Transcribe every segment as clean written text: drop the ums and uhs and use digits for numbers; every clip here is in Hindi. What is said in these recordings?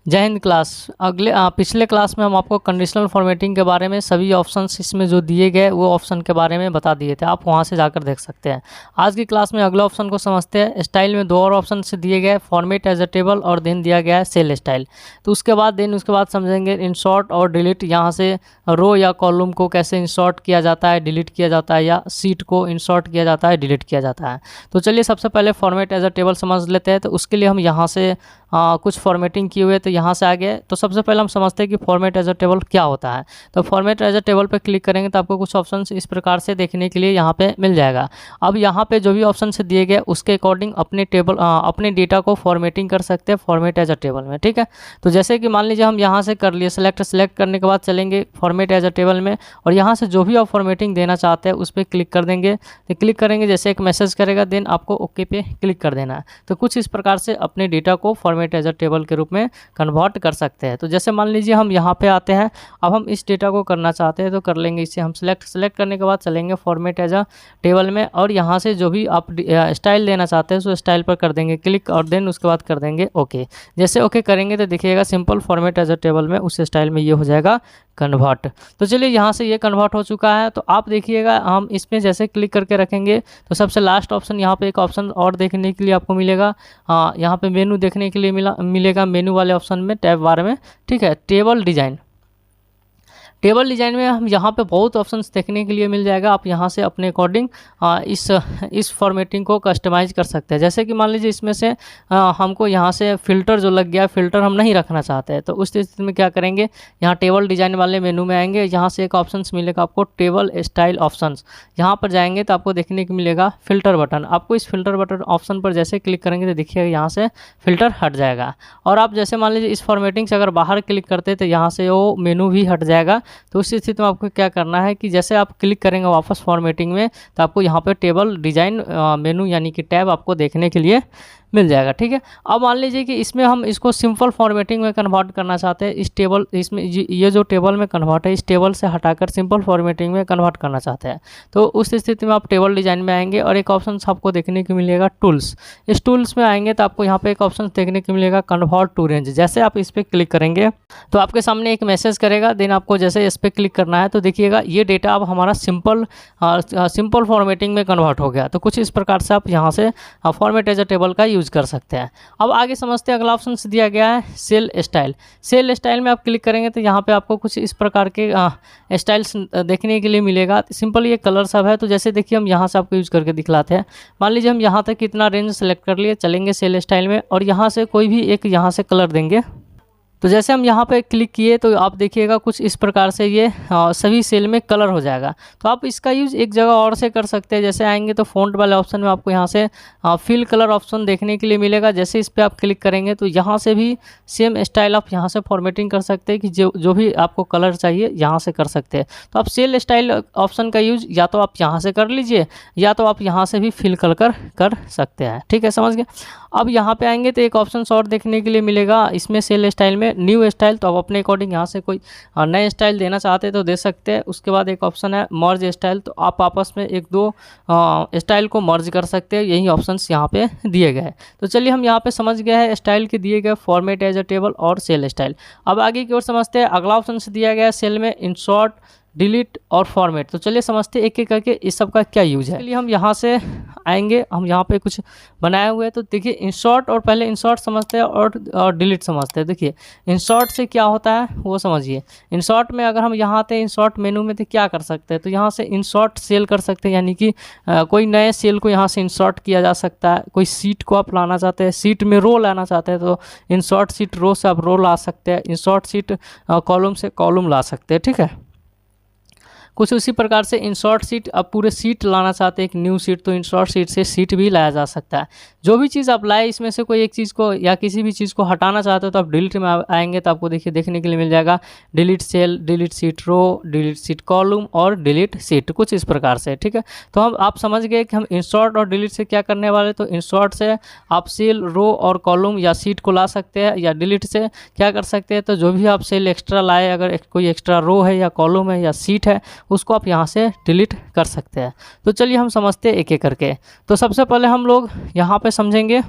जय हिंद क्लास। पिछले क्लास में हम आपको कंडीशनल फॉर्मेटिंग के बारे में सभी ऑप्शंस इसमें जो दिए गए वो ऑप्शन के बारे में बता दिए थे, आप वहां से जाकर देख सकते हैं। आज की क्लास में अगला ऑप्शन को समझते हैं। स्टाइल में दो और ऑप्शन से दिए गए, फॉर्मेट एज अ टेबल और देन दिया गया है सेल स्टाइल। तो उसके बाद समझेंगे इंसर्ट और डिलीट, यहाँ से रो या कॉलम को कैसे इंसर्ट किया जाता है, डिलीट किया जाता है, या सीट को इंसर्ट किया जाता है, डिलीट किया जाता है। तो चलिए सबसे पहले फॉर्मेट एज अ टेबल समझ लेते हैं। तो उसके लिए हम यहाँ से कुछ फॉर्मेटिंग किए हुए तो यहाँ से आ गए। तो सबसे पहले हम समझते हैं कि फॉर्मेट एज अ टेबल क्या होता है। तो फॉर्मेट एज अ टेबल पर क्लिक करेंगे तो आपको कुछ ऑप्शंस इस प्रकार से देखने के लिए यहाँ पे मिल जाएगा। अब यहाँ पे जो भी ऑप्शन से दिए गए उसके अकॉर्डिंग अपने डेटा को फॉर्मेटिंग कर सकते हैं फॉर्मेट एज अ टेबल में, ठीक है। तो जैसे कि मान लीजिए हम यहाँ से कर लिए सेलेक्ट करने के बाद चलेंगे फॉर्मेट एज अ टेबल में, और यहाँ से जो भी आप फॉर्मेटिंग देना चाहते हैं उस पर क्लिक कर देंगे। तो क्लिक करेंगे, जैसे एक मैसेज करेगा देन आपको ओके पे क्लिक कर देना है। तो कुछ इस प्रकार से अपने डेटा को फॉर्मेट एज अ टेबल के रूप में कन्वर्ट कर सकते हैं। तो जैसे मान लीजिए हम यहाँ पे आते हैं, अब हम इस डेटा को करना चाहते हैं तो कर लेंगे। इसे हम सेलेक्ट करने के बाद चलेंगे फॉर्मेट एज अ टेबल में, और यहाँ से जो भी आप स्टाइल देना चाहते हैं उस स्टाइल पर कर देंगे क्लिक, और देन उसके बाद कर देंगे ओके। जैसे ओके करेंगे तो देखिएगा simple format as a table में उस स्टाइल में ये हो जाएगा कन्वर्ट। तो चलिए यहाँ से ये कन्वर्ट हो चुका है। तो आप देखिएगा हम इसमें जैसे क्लिक करके रखेंगे तो सबसे लास्ट ऑप्शन यहाँ पे एक ऑप्शन और देखने के लिए आपको मिलेगा। यहाँ पे मेनू देखने के लिए मिलेगा मेनू वाले ऑप्शन में टैब बार में, ठीक है। टेबल डिजाइन में हम यहाँ पे बहुत ऑप्शंस देखने के लिए मिल जाएगा। आप यहाँ से अपने अकॉर्डिंग इस फॉर्मेटिंग को कस्टमाइज कर सकते हैं। जैसे कि मान लीजिए इसमें से हमको यहाँ से फ़िल्टर जो लग गया, फ़िल्टर हम नहीं रखना चाहते हैं, तो उस स्थिति में क्या करेंगे, यहाँ टेबल डिजाइन वाले मेनू में आएंगे। यहाँ से एक ऑप्शंस मिलेगा आपको टेबल स्टाइल ऑप्शंस, यहाँ पर जाएंगे तो आपको देखने को मिलेगा फ़िल्टर बटन। आपको इस फिल्टर बटन ऑप्शन पर जैसे क्लिक करेंगे तो देखिएगा यहाँ से फ़िल्टर हट जाएगा। और आप जैसे मान लीजिए इस फॉर्मेटिंग से अगर बाहर क्लिक करते तो यहाँ से वो मेनू भी हट जाएगा। तो उस स्थिति में आपको क्या करना है कि जैसे आप क्लिक करेंगे वापस फॉर्मेटिंग में तो आपको यहाँ पे टेबल डिजाइन मेनू यानी कि टैब आपको देखने के लिए मिल जाएगा, ठीक है। अब मान लीजिए कि इसमें हम इसको सिंपल फॉर्मेटिंग में कन्वर्ट करना चाहते हैं। इसमें ये जो टेबल में कन्वर्ट है, इस टेबल से हटाकर सिंपल फॉर्मेटिंग में कन्वर्ट करना चाहते हैं। तो उस स्थिति में आप टेबल डिजाइन में आएंगे और एक ऑप्शन आपको देखने को मिलेगा टूल्स। इस टूल्स में आएंगे तो आपको यहाँ पे एक ऑप्शन देखने को मिलेगा कन्वर्ट टू रेंज। जैसे आप इस पर क्लिक करेंगे तो आपके सामने एक मैसेज करेगा, देन आपको जैसे इस पर क्लिक करना है तो देखिएगा ये डेटा अब हमारा सिंपल फॉर्मेटिंग में कन्वर्ट हो गया। तो कुछ इस प्रकार से आप यहाँ से फॉर्मेट एज अ टेबल का यूज़ कर सकते हैं। अब आगे समझते हैं, अगला ऑप्शन दिया गया है सेल स्टाइल। सेल स्टाइल में आप क्लिक करेंगे तो यहाँ पे आपको कुछ इस प्रकार के स्टाइल्स देखने के लिए मिलेगा। सिंपल ये कलर सब है। तो जैसे देखिए हम यहाँ से आपको यूज़ करके दिखलाते हैं। मान लीजिए हम यहाँ तक कितना रेंज सेलेक्ट कर लिए, चलेंगे सेल स्टाइल में और यहाँ से कोई भी एक यहाँ से कलर देंगे। तो जैसे हम यहाँ पे क्लिक किए तो आप देखिएगा कुछ इस प्रकार से ये सभी सेल में कलर हो जाएगा। तो आप इसका यूज़ एक जगह और से कर सकते हैं। जैसे आएंगे तो फ़ॉन्ट वाले ऑप्शन में आपको यहाँ से फिल कलर ऑप्शन देखने के लिए मिलेगा। जैसे इस पर आप क्लिक करेंगे तो यहाँ से भी सेम स्टाइल आप यहाँ से फॉर्मेटिंग कर सकते हैं कि जो भी आपको कलर चाहिए यहाँ से कर सकते हैं। तो आप सेल स्टाइल ऑप्शन का यूज़ या तो आप यहाँ से कर लीजिए या तो आप यहाँ से भी फिल कर सकते हैं, ठीक है, समझ गए। अब यहाँ पे आएंगे तो एक ऑप्शन और देखने के लिए मिलेगा इसमें सेल स्टाइल में न्यू स्टाइल। तो आप अपने अकॉर्डिंग यहाँ से कोई नए स्टाइल देना चाहते हैं तो दे सकते हैं। उसके बाद एक ऑप्शन है मर्ज स्टाइल, तो आप आपस में एक दो स्टाइल को मर्ज कर सकते हैं। यही ऑप्शंस यहाँ पे दिए गए हैं। तो चलिए हम यहाँ पे समझ गए हैं स्टाइल के दिए गए फॉर्मेट एज अ टेबल और सेल स्टाइल। अब आगे की ओर समझते हैं, अगला ऑप्शन से दिया गया है सेल में इंसर्ट, डिलीट और फॉर्मेट। तो चलिए समझते हैं एक एक करके इस सब का क्या यूज है। चलिए हम यहाँ से आएंगे, हम यहाँ पे कुछ बनाए हुए हैं। तो देखिए इंसर्ट, और पहले इंसर्ट समझते हैं और डिलीट समझते हैं। देखिए इंसर्ट से क्या होता है वो समझिए। इंसर्ट में अगर हम यहाँ आते हैं इंसर्ट मेनू में तो क्या कर सकते हैं, तो यहाँ से इंसर्ट सेल कर सकते हैं, यानी कि कोई नए सेल को यहाँ से इंसर्ट किया जा सकता है। कोई सीट को आप लाना चाहते हैं, सीट में रो लाना चाहते हैं तो इंसर्ट सीट रो से आप रो ला सकते हैं। इंसर्ट सीट कॉलम से कॉलम ला सकते हैं, ठीक है। कुछ उसी प्रकार से इंसर्ट सीट, अब पूरे सीट लाना चाहते हैं एक न्यू सीट, तो इंसर्ट सीट से सीट भी लाया जा सकता है। जो भी चीज़ आप लाए इसमें से कोई एक चीज़ को या किसी भी चीज़ को हटाना चाहते हो तो आप डिलीट में आएंगे तो आपको देखिए देखने के लिए मिल जाएगा डिलीट सेल, डिलीट सीट रो, डिलीट सीट कॉलम और डिलीट सीट, कुछ इस प्रकार से, ठीक है। तो आप समझ गए कि हम इंसर्ट और डिलीट से क्या करने वाले। तो इंसर्ट से आप सेल, रो और कॉलम या सीट को ला सकते हैं, या डिलीट से क्या कर सकते हैं, तो जो भी आप सेल एक्स्ट्रा लाए, अगर कोई एक्स्ट्रा रो है या कॉलम है या सीट है उसको आप यहाँ से डिलीट कर सकते हैं। तो चलिए हम समझते हैं एक एक करके। तो सबसे पहले हम लोग यहाँ पे समझेंगे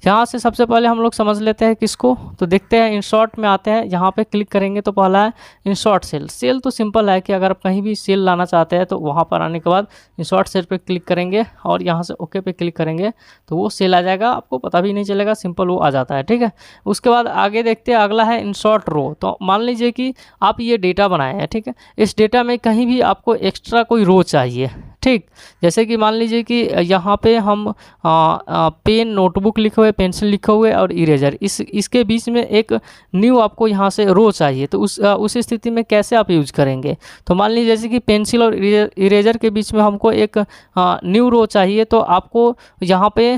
यहाँ से सबसे पहले हम लोग समझ लेते हैं किसको, तो देखते हैं इंसर्ट में आते हैं, यहाँ पे क्लिक करेंगे तो पहला है इंसर्ट सेल। सेल तो सिंपल है कि अगर आप कहीं भी सेल लाना चाहते हैं तो वहाँ पर आने के बाद इंसर्ट सेल पे क्लिक करेंगे और यहाँ से ओके पे क्लिक करेंगे तो वो सेल आ जाएगा, आपको पता भी नहीं चलेगा, सिंपल वो आ जाता है। ठीक है, उसके बाद आगे देखते हैं, अगला है इंसर्ट रो। तो मान लीजिए कि आप ये डेटा बनाए हैं, ठीक है, इस डेटा में कहीं भी आपको एक्स्ट्रा कोई रो चाहिए, ठीक, जैसे कि मान लीजिए कि यहाँ पे हम पेन, नोटबुक लिखे हुए, पेंसिल लिखे हुए और इरेजर, इसके बीच में एक न्यू आपको यहाँ से रो चाहिए, तो उस स्थिति में कैसे आप यूज करेंगे। तो मान लीजिए जैसे कि पेंसिल और इरेजर के बीच में हमको एक न्यू रो चाहिए, तो आपको यहाँ पे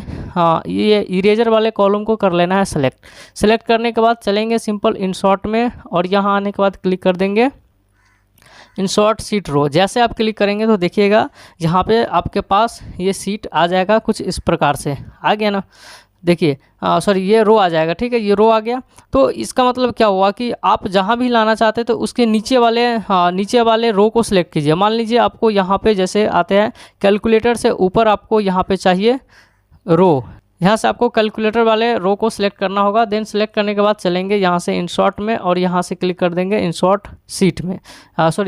ये इरेजर वाले कॉलम को कर लेना है सेलेक्ट करने के बाद चलेंगे सिंपल इंसर्ट में और यहाँ आने के बाद क्लिक कर देंगे इंसर्ट सीट रो। जैसे आप क्लिक करेंगे तो देखिएगा यहाँ पे आपके पास ये सीट आ जाएगा, कुछ इस प्रकार से आ गया ना, देखिए सॉरी ये रो आ जाएगा। ठीक है, ये रो आ गया, तो इसका मतलब क्या हुआ कि आप जहाँ भी लाना चाहते हैं तो उसके नीचे वाले रो को सिलेक्ट कीजिए। मान लीजिए आपको यहाँ पे जैसे आते हैं कैलकुलेटर से ऊपर आपको यहाँ पे चाहिए रो, यहाँ से आपको कैलकुलेटर वाले रो को सिलेक्ट करना होगा। देन सिलेक्ट करने के बाद चलेंगे यहाँ से इंसर्ट में और यहाँ से क्लिक कर देंगे इंसर्ट सीट में,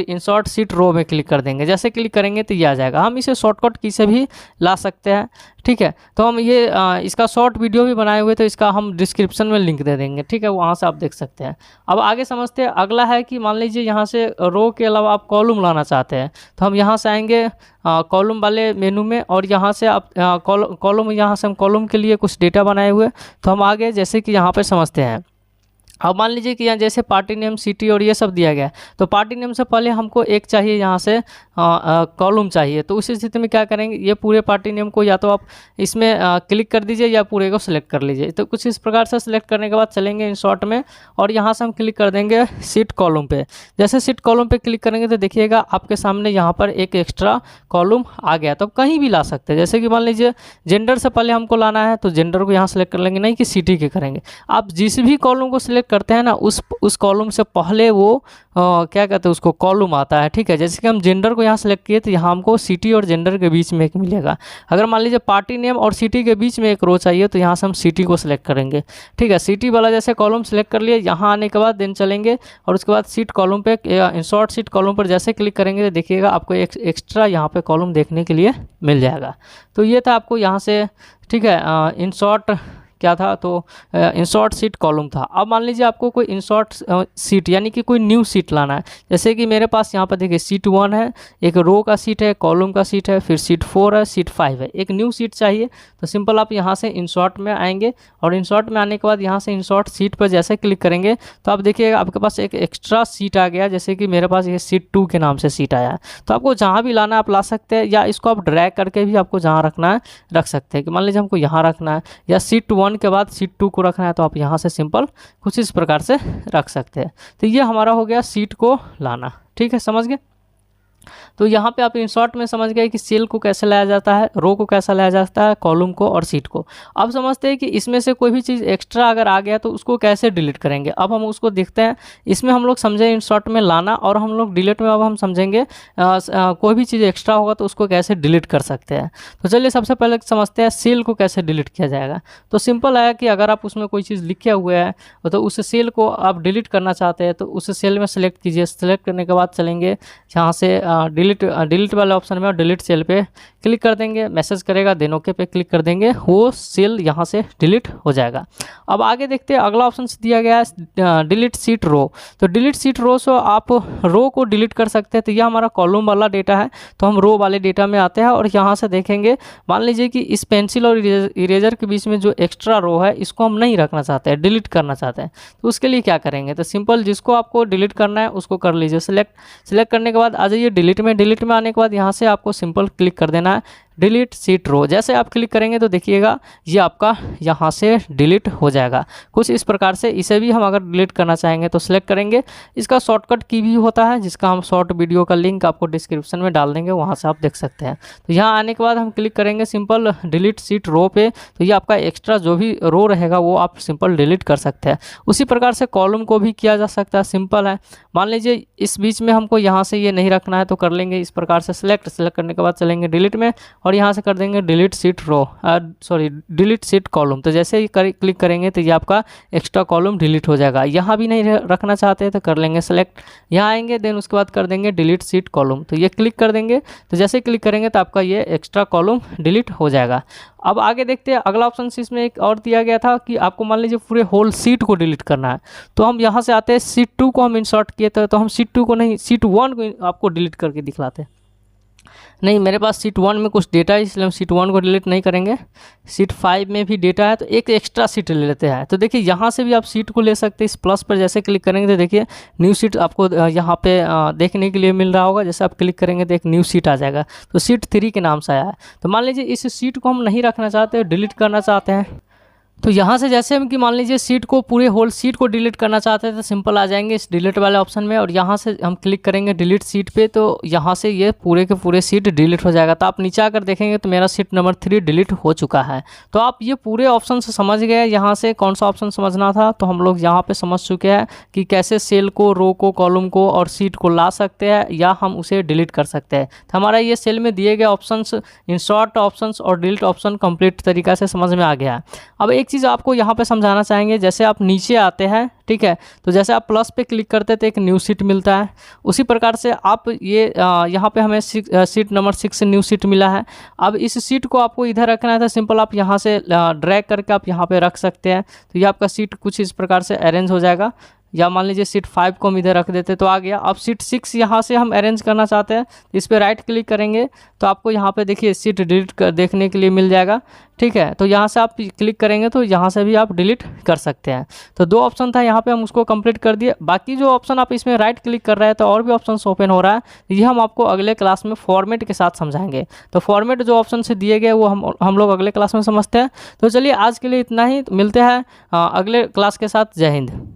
इंसर्ट सीट रो में क्लिक कर देंगे। जैसे क्लिक करेंगे तो ये आ जाएगा। हम इसे शॉर्टकट की से भी ला सकते हैं। ठीक है, तो हम ये इसका शॉर्ट वीडियो भी बनाए हुए, तो इसका हम डिस्क्रिप्शन में लिंक दे देंगे। ठीक है, वहाँ से आप देख सकते हैं। अब आगे समझते हैं, अगला है कि मान लीजिए यहाँ से रो के अलावा आप कॉलम लाना चाहते हैं, तो हम यहाँ से आएंगे कॉलम वाले मेनू में और यहाँ से आप कॉलम, यहाँ से हम कॉलम के लिए कुछ डेटा बनाए हुए, तो हम आगे जैसे कि यहाँ पे समझते हैं। अब मान लीजिए कि यहाँ जैसे पार्टी नेम, सिटी और ये सब दिया गया है, तो पार्टी नेम से पहले हमको एक चाहिए यहाँ से कॉलम चाहिए, तो उस स्थिति में क्या करेंगे, ये पूरे पार्टी नेम को या तो आप इसमें क्लिक कर दीजिए या पूरे को सिलेक्ट कर लीजिए। तो कुछ इस प्रकार से सिलेक्ट करने के बाद चलेंगे इंसर्ट में और यहाँ से हम क्लिक कर देंगे सीट कॉलम पे। जैसे सीट कॉलम पे क्लिक करेंगे तो देखिएगा आपके सामने यहाँ पर एक एक्स्ट्रा कॉलम आ गया। तो कहीं भी ला सकते हैं, जैसे कि मान लीजिए जेंडर से पहले हमको लाना है तो जेंडर को यहाँ सेलेक्ट कर लेंगे, नहीं कि सिटी के करेंगे। आप जिस भी कॉलम को सिलेक्ट करते हैं ना, उस कॉलम से पहले वो क्या कहते हैं उसको कॉलम आता है। ठीक है, जैसे कि हम जेंडर को यहाँ सेलेक्ट किए तो यहाँ हमको सिटी और जेंडर के बीच में एक मिलेगा। अगर मान लीजिए पार्टी नेम और सिटी के बीच में एक रो चाहिए तो यहाँ से हम सिटी को सिलेक्ट करेंगे। ठीक है, सिटी वाला जैसे कॉलम सेलेक्ट कर लिए, यहाँ आने के बाद देन चलेंगे और उसके बाद सीट कॉलम पे इंसर्ट सीट कॉलम पर जैसे क्लिक करेंगे तो देखिएगा आपको एक एक्स्ट्रा यहाँ पे कॉलम देखने के लिए मिल जाएगा। तो ये था आपको यहाँ से, ठीक है, इंसर्ट क्या था, तो इंसर्ट सीट कॉलम था। अब मान लीजिए आपको कोई इंसर्ट सीट यानी कि कोई न्यू सीट लाना है, जैसे कि मेरे पास यहाँ पर देखिए सीट 1 है, एक रो का सीट है, कॉलम का सीट है, फिर सीट 4 है, सीट 5 है, एक न्यू सीट चाहिए। तो सिंपल आप यहाँ से इंसर्ट में आएंगे और इंसर्ट में आने के बाद यहाँ से इंसर्ट सीट पर जैसे क्लिक करेंगे तो आप देखिएगा आपके पास एक एक्स्ट्रा सीट आ गया, जैसे कि मेरे पास ये सीट 2 के नाम से सीट आया है। तो आपको जहाँ भी लाना है आप ला सकते हैं, या इसको आप ड्रैग करके भी आपको जहाँ रखना है रख सकते हैं। कि मान लीजिए हमको यहाँ रखना है या सीट 1 के बाद सीट 2 को रखना है, तो आप यहाँ से सिंपल कुछ इस प्रकार से रख सकते हैं। तो ये हमारा हो गया सीट को लाना। ठीक है, समझ गए। तो यहाँ पे आप इंसर्ट में समझ गए कि सेल को कैसे लाया जाता है, रो को कैसा लाया जाता है, कॉलम को और सीट को। अब समझते हैं कि इसमें से कोई भी चीज़ एक्स्ट्रा अगर आ गया तो उसको कैसे डिलीट करेंगे। अब हम उसको देखते हैं। इसमें हम लोग समझे इंसर्ट में लाना, और हम लोग डिलीट में अब हम समझेंगे कोई भी चीज़ एक्स्ट्रा होगा तो उसको कैसे डिलीट कर सकते हैं। तो चलिए सबसे पहले समझते हैं सेल को कैसे डिलीट किया जाएगा। तो सिंपल है कि अगर आप उसमें कोई चीज़ लिखे हुए है तो उस सेल को आप डिलीट करना चाहते हैं तो उस सेल में सेलेक्ट कीजिए। सेलेक्ट करने के बाद चलेंगे यहाँ से डिलीट वाले ऑप्शन में और डिलीट सेल पे क्लिक कर देंगे, मैसेज करेगा, देन ओके पे क्लिक कर देंगे, वो सेल यहाँ से डिलीट हो जाएगा। अब आगे देखते हैं, अगला ऑप्शन दिया गया है डिलीट सीट रो। तो डिलीट सीट रो से आप रो को डिलीट कर सकते हैं। तो यह हमारा कॉलम वाला डेटा है, तो हम रो वाले डेटा में आते हैं और यहाँ से देखेंगे, मान लीजिए कि इस पेंसिल और इरेजर के बीच में जो एक्स्ट्रा रो है इसको हम नहीं रखना चाहते हैं, डिलीट करना चाहते हैं। तो उसके लिए क्या करेंगे, तो सिंपल जिसको आपको डिलीट करना है उसको कर लीजिए सिलेक्ट करने के बाद आ जाइए डिलीट में आने के बाद यहाँ से आपको सिंपल क्लिक कर देना है डिलीट सीट रो। जैसे आप क्लिक करेंगे तो देखिएगा ये आपका यहाँ से डिलीट हो जाएगा कुछ इस प्रकार से। इसे भी हम अगर डिलीट करना चाहेंगे तो सिलेक्ट करेंगे। इसका शॉर्टकट की भी होता है जिसका हम शॉर्ट वीडियो का लिंक आपको डिस्क्रिप्शन में डाल देंगे, वहाँ से आप देख सकते हैं। तो यहाँ आने के बाद हम क्लिक करेंगे सिंपल डिलीट सीट रो पे, तो ये आपका एक्स्ट्रा जो भी रो रहेगा वो आप सिंपल डिलीट कर सकते हैं। उसी प्रकार से कॉलम को भी किया जा सकता है, सिंपल है। मान लीजिए इस बीच में हमको यहाँ से ये नहीं रखना है तो कर लेंगे इस प्रकार से सिलेक्ट करने के बाद चलेंगे डिलीट में और यहाँ से कर देंगे डिलीट सीट रो, सॉरी डिलीट सीट कॉलम। तो जैसे ही क्लिक करेंगे तो ये आपका एक्स्ट्रा कॉलम डिलीट हो जाएगा। यहाँ भी नहीं रखना चाहते तो कर लेंगे सेलेक्ट, यहाँ आएंगे देन उसके बाद कर देंगे डिलीट सीट कॉलम। तो ये क्लिक कर देंगे, तो जैसे ही क्लिक करेंगे तो आपका ये एक्स्ट्रा कॉलम डिलीट हो जाएगा। अब आगे देखते हैं अगला ऑप्शन इसमें एक और दिया गया था कि आपको मान लीजिए पूरे होल सीट को डिलीट करना है। तो हम यहाँ से आते हैं, सीट 2 को हम इंसर्ट किए थे, तो हम सीट 2 को नहीं, सीट 1 को आपको डिलीट करके दिखलाते हैं। नहीं, मेरे पास सीट 1 में कुछ डेटा है, इसलिए हम सीट 1 को डिलीट नहीं करेंगे। सीट 5 में भी डेटा है, तो एक एक्स्ट्रा सीट ले लेते हैं। तो देखिए यहाँ से भी आप सीट को ले सकते हैं। इस प्लस पर जैसे क्लिक करेंगे तो देखिए न्यू सीट आपको यहाँ पे देखने के लिए मिल रहा होगा। जैसे आप क्लिक करेंगे तो एक न्यू सीट आ जाएगा, तो सीट 3 के नाम से आया है। तो मान लीजिए इस सीट को हम नहीं रखना चाहते, डिलीट करना चाहते हैं, तो यहाँ से जैसे हम कि मान लीजिए सीट को, पूरे होल सीट को डिलीट करना चाहते हैं, तो सिंपल आ जाएंगे इस डिलीट वाले ऑप्शन में और यहाँ से हम क्लिक करेंगे डिलीट सीट पे, तो यहाँ से ये पूरे के पूरे सीट डिलीट हो जाएगा। तो आप नीचे आकर देखेंगे तो मेरा सीट नंबर 3 डिलीट हो चुका है। तो आप ये पूरे ऑप्शन से समझ गए। यहाँ से कौन सा ऑप्शन समझना था, तो हम लोग यहाँ पर समझ चुके हैं कि कैसे सेल को, रो को, कॉलम को और सीट को ला सकते हैं या हम उसे डिलीट कर सकते हैं। तो हमारा ये सेल में दिए गए ऑप्शन, इंसर्ट ऑप्शन और डिलीट ऑप्शन कंप्लीट तरीका से समझ में आ गया है। अब एक चीज़ आपको यहाँ पे समझाना चाहेंगे, जैसे आप नीचे आते हैं, ठीक है, तो जैसे आप प्लस पे क्लिक करते तो एक न्यू सीट मिलता है, उसी प्रकार से आप ये यहाँ पे हमें सीट नंबर 6 से न्यू सीट मिला है। अब इस सीट को आपको इधर रखना है तो सिंपल आप यहाँ से ड्रैग करके आप यहाँ पे रख सकते हैं। तो ये आपका सीट कुछ इस प्रकार से अरेंज हो जाएगा। या मान लीजिए सीट 5 को हम इधर रख देते तो आ गया। अब सीट 6 यहाँ से हम अरेंज करना चाहते हैं, इस पर राइट क्लिक करेंगे तो आपको यहाँ पे देखिए सीट डिलीट कर देखने के लिए मिल जाएगा, ठीक है। तो यहाँ से आप क्लिक करेंगे तो यहाँ से भी आप डिलीट कर सकते हैं। तो 2 ऑप्शन था, यहाँ पे हम उसको कंप्लीट कर दिए। बाकी जो ऑप्शन आप इसमें राइट क्लिक कर रहे हैं तो और भी ऑप्शन ओपन हो रहा है, ये हम आपको अगले क्लास में फॉर्मेट के साथ समझाएंगे। तो फॉर्मेट जो ऑप्शन से दिए गए वो हम लोग अगले क्लास में समझते हैं। तो चलिए आज के लिए इतना ही, मिलते हैं अगले क्लास के साथ। जय हिंद।